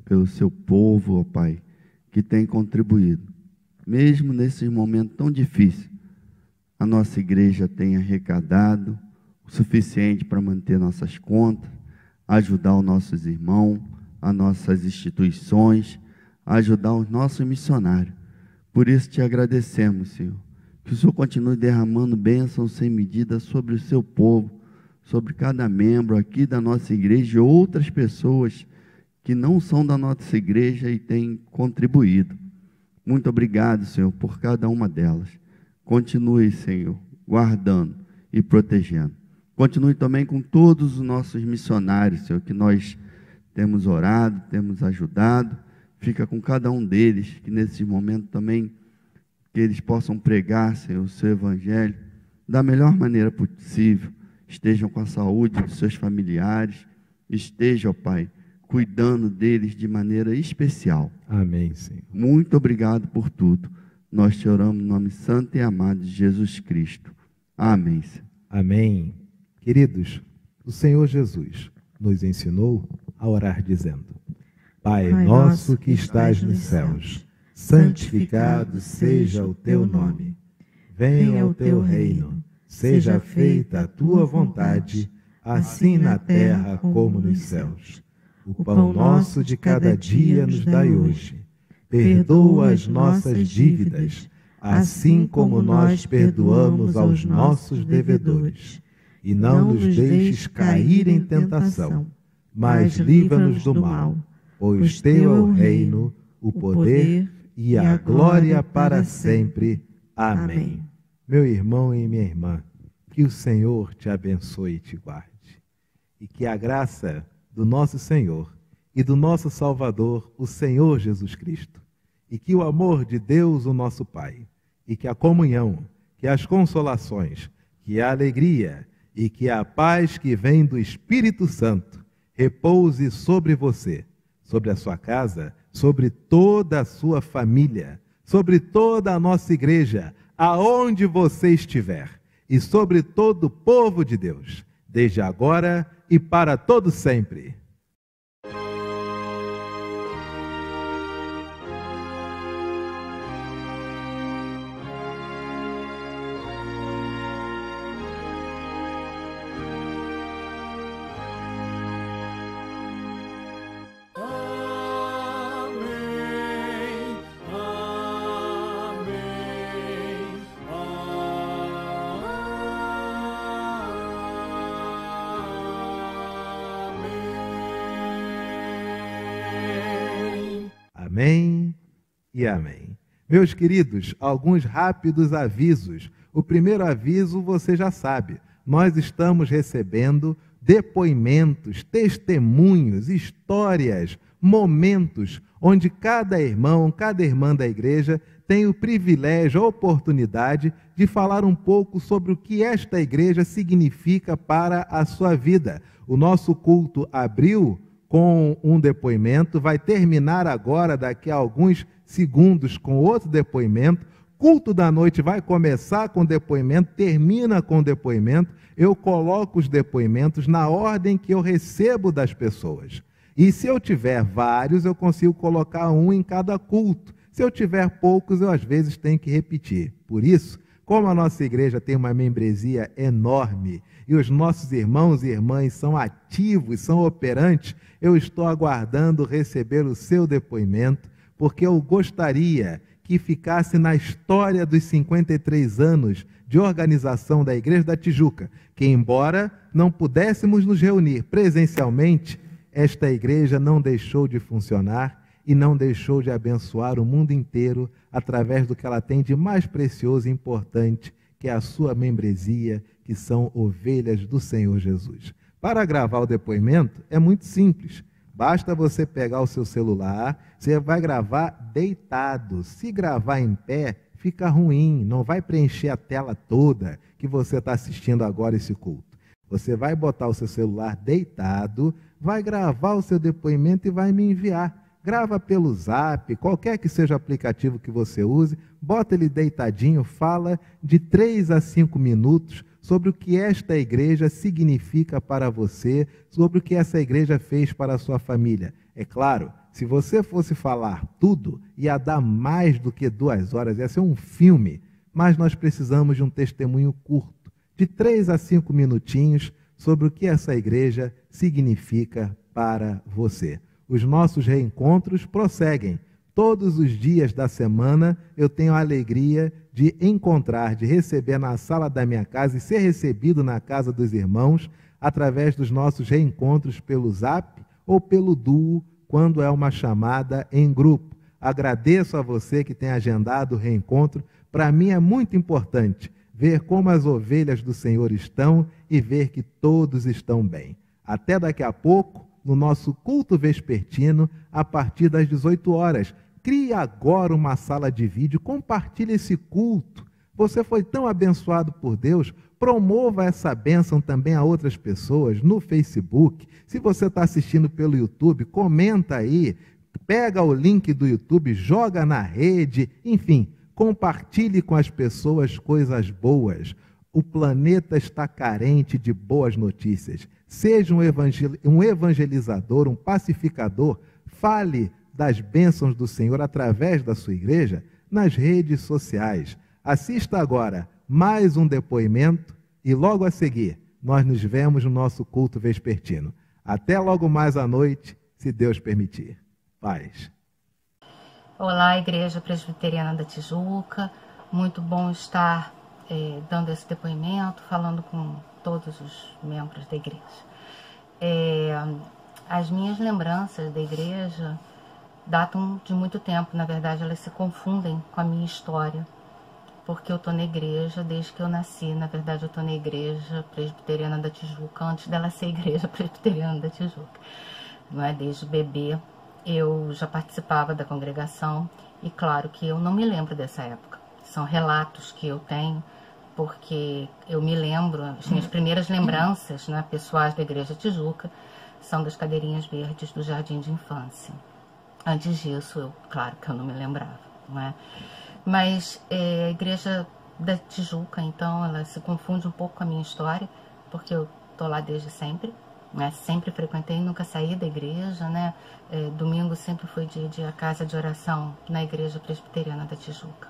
pelo seu povo, ó Pai, que tem contribuído. Mesmo nesses momentos tão difíceis, a nossa igreja tem arrecadado o suficiente para manter nossas contas, ajudar os nossos irmãos, as nossas instituições, ajudar os nossos missionários. Por isso te agradecemos, Senhor. Que o Senhor continue derramando bênçãos sem medida sobre o seu povo, sobre cada membro aqui da nossa igreja e outras pessoas que não são da nossa igreja e têm contribuído. Muito obrigado, Senhor, por cada uma delas. Continue, Senhor, guardando e protegendo. Continue também com todos os nossos missionários, Senhor, que nós temos orado, temos ajudado. Fica com cada um deles, que nesse momento também, que eles possam pregar, Senhor, o seu evangelho da melhor maneira possível. Estejam com a saúde dos seus familiares. Estejam, ó Pai, cuidando deles de maneira especial. Amém, Senhor. Muito obrigado por tudo. Nós te oramos no nome santo e amado de Jesus Cristo. Amém, Senhor. Amém. Queridos, o Senhor Jesus nos ensinou a orar dizendo: Pai nosso que estás nos céus, santificado seja o teu nome. Venha o teu reino, seja feita a tua vontade, assim na terra como nos céus. O pão nosso de cada dia nos dai hoje. Perdoa as nossas dívidas, assim como nós perdoamos aos nossos devedores. E não nos deixes cair em tentação, mas livra-nos do mal, pois teu é o reino, o poder e a glória para sempre. Amém. Meu irmão e minha irmã, que o Senhor te abençoe e te guarde. E que a graça do nosso Senhor e do nosso Salvador, o Senhor Jesus Cristo, e que o amor de Deus, o nosso Pai, e que a comunhão, que as consolações, que a alegria e que a paz que vem do Espírito Santo repouse sobre você, sobre a sua casa, sobre toda a sua família, sobre toda a nossa igreja, aonde você estiver, e sobre todo o povo de Deus, desde agora e para todo sempre. Amém e amém. Meus queridos, alguns rápidos avisos. O primeiro aviso você já sabe. Nós estamos recebendo depoimentos, testemunhos, histórias, momentos onde cada irmão, cada irmã da igreja tem o privilégio, a oportunidade de falar um pouco sobre o que esta igreja significa para a sua vida. O nosso culto abriu com um depoimento, vai terminar agora, daqui a alguns segundos, com outro depoimento. Culto da noite vai começar com depoimento, termina com depoimento. Eu coloco os depoimentos na ordem que eu recebo das pessoas. E se eu tiver vários, eu consigo colocar um em cada culto. Se eu tiver poucos, eu às vezes tenho que repetir. Por isso, como a nossa igreja tem uma membresia enorme e os nossos irmãos e irmãs são ativos, são operantes, eu estou aguardando receber o seu depoimento, porque eu gostaria que ficasse na história dos 53 anos de organização da Igreja da Tijuca, que embora não pudéssemos nos reunir presencialmente, esta igreja não deixou de funcionar e não deixou de abençoar o mundo inteiro através do que ela tem de mais precioso e importante, que é a sua membresia, que são ovelhas do Senhor Jesus. Para gravar o depoimento é muito simples. Basta você pegar o seu celular, você vai gravar deitado. Se gravar em pé, fica ruim, não vai preencher a tela toda que você está assistindo agora esse culto. Você vai botar o seu celular deitado, vai gravar o seu depoimento e vai me enviar. Grava pelo Zap, qualquer que seja o aplicativo que você use, bota ele deitadinho, fala de 3 a 5 minutos sobre o que esta igreja significa para você, sobre o que essa igreja fez para a sua família. É claro, se você fosse falar tudo, ia dar mais do que 2 horas, ia ser um filme, mas nós precisamos de um testemunho curto, de 3 a 5 minutinhos, sobre o que essa igreja significa para você. Os nossos reencontros prosseguem. Todos os dias da semana eu tenho a alegria de encontrar, de receber na sala da minha casa e ser recebido na casa dos irmãos através dos nossos reencontros pelo Zap ou pelo Duo, quando é uma chamada em grupo. Agradeço a você que tem agendado o reencontro. Para mim é muito importante ver como as ovelhas do Senhor estão e ver que todos estão bem. Até daqui a pouco, no nosso culto vespertino, a partir das 18 horas. Crie agora uma sala de vídeo, compartilhe esse culto. Você foi tão abençoado por Deus, promova essa bênção também a outras pessoas no Facebook. Se você está assistindo pelo YouTube, comenta aí, pega o link do YouTube, joga na rede, enfim, compartilhe com as pessoas coisas boas. O planeta está carente de boas notícias. Seja um evangelizador, um pacificador, fale das bênçãos do Senhor através da sua igreja nas redes sociais. Assista agora mais um depoimento e logo a seguir nós nos vemos no nosso culto vespertino. Até logo mais à noite, se Deus permitir. Paz. Olá, Igreja Presbiteriana da Tijuca. Muito bom estar dando esse depoimento, falando com todos os membros da igreja. As minhas lembranças da igreja datam de muito tempo, na verdade elas se confundem com a minha história, porque eu estou na igreja desde que eu nasci. Na verdade eu estou na Igreja Presbiteriana da Tijuca antes dela ser Igreja Presbiteriana da Tijuca. Não é? Desde bebê eu já participava da congregação e claro que eu não me lembro dessa época. São relatos que eu tenho porque eu me lembro, as minhas primeiras lembranças, né, pessoais da Igreja Tijuca são das cadeirinhas verdes do jardim de infância. Antes disso, claro que eu não me lembrava, não é? Mas a Igreja da Tijuca, então, ela se confunde um pouco com a minha história, porque eu estou lá desde sempre, né? Sempre frequentei, nunca saí da igreja, né? Domingo sempre foi dia de casa de oração na Igreja Presbiteriana da Tijuca.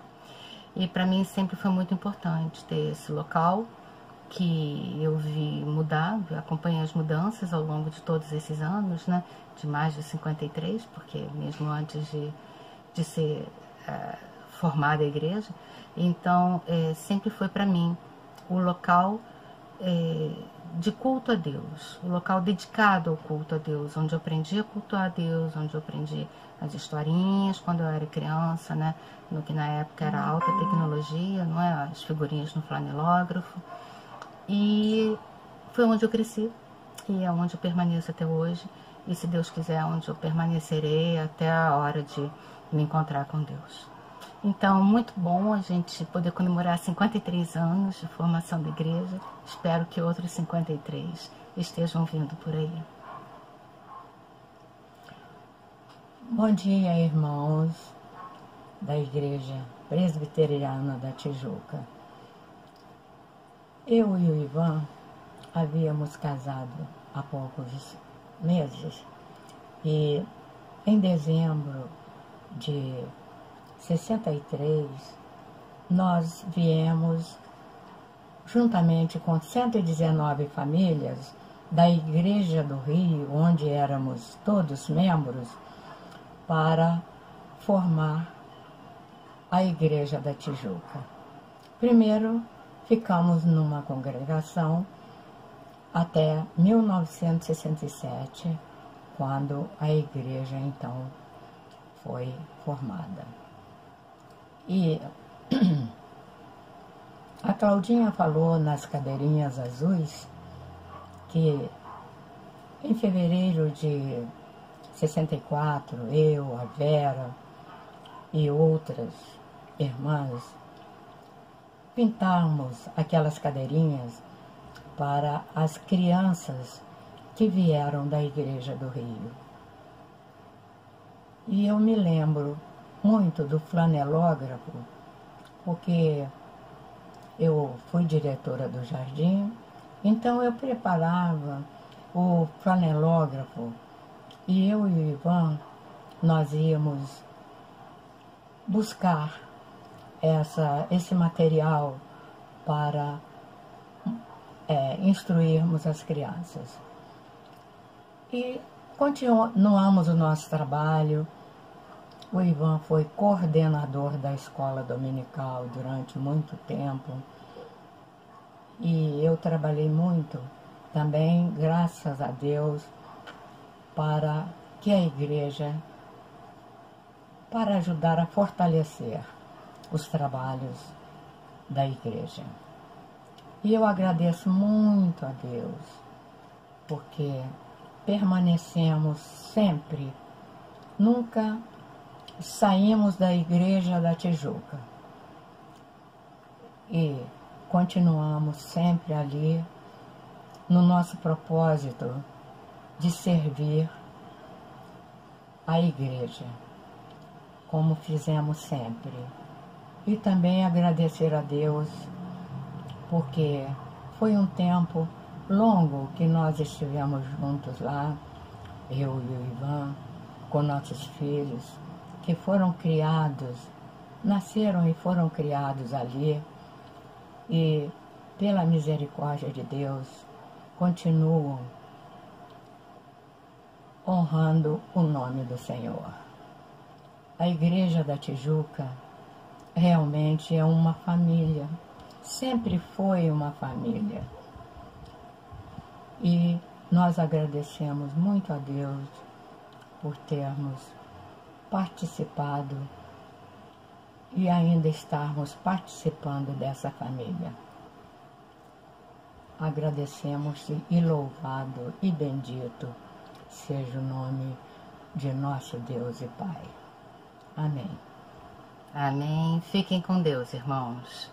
E para mim sempre foi muito importante ter esse local que eu vi mudar, acompanhei as mudanças ao longo de todos esses anos, né? De mais de 53, porque mesmo antes de ser formada a igreja. Então, sempre foi para mim o local de culto a Deus, o local dedicado ao culto a Deus, onde eu aprendi a cultuar a Deus, onde eu aprendi as historinhas quando eu era criança, né? No que na época era alta tecnologia, não é? As figurinhas no flanelógrafo. E foi onde eu cresci, e é onde eu permaneço até hoje, e se Deus quiser, onde eu permanecerei até a hora de me encontrar com Deus. Então, muito bom a gente poder comemorar 53 anos de formação da igreja. Espero que outros 53 estejam vindo por aí. Bom dia, irmãos da Igreja Presbiteriana da Tijuca. Eu e o Ivan havíamos casado há poucos meses e em dezembro de 63 nós viemos juntamente com 119 famílias da Igreja do Rio, onde éramos todos membros, para formar a Igreja da Tijuca. Primeiro, ficamos numa congregação até 1967, quando a igreja, então, foi formada. E a Claudinha falou nas cadeirinhas azuis que em fevereiro de 64, eu, a Vera e outras irmãs pintamos aquelas cadeirinhas para as crianças que vieram da Igreja do Rio. E eu me lembro muito do flanelógrafo, porque eu fui diretora do jardim, então eu preparava o flanelógrafo e eu e o Ivan, nós íamos buscar esse material para instruirmos as crianças. E continuamos o nosso trabalho. O Ivan foi coordenador da escola dominical durante muito tempo. E eu trabalhei muito também, graças a Deus, para que a igreja, para ajudar a fortalecer os trabalhos da igreja. E eu agradeço muito a Deus, porque permanecemos sempre, nunca saímos da Igreja da Tijuca. E continuamos sempre ali, no nosso propósito de servir a igreja, como fizemos sempre. E também agradecer a Deus, porque foi um tempo longo que nós estivemos juntos lá, eu e o Ivan, com nossos filhos, que foram criados, nasceram e foram criados ali, e pela misericórdia de Deus, continuam honrando o nome do Senhor. A Igreja da Tijuca realmente é uma família, sempre foi uma família. E nós agradecemos muito a Deus por termos participado e ainda estarmos participando dessa família. Agradecemos e louvado e bendito seja o nome de nosso Deus e Pai. Amém. Amém. Fiquem com Deus, irmãos.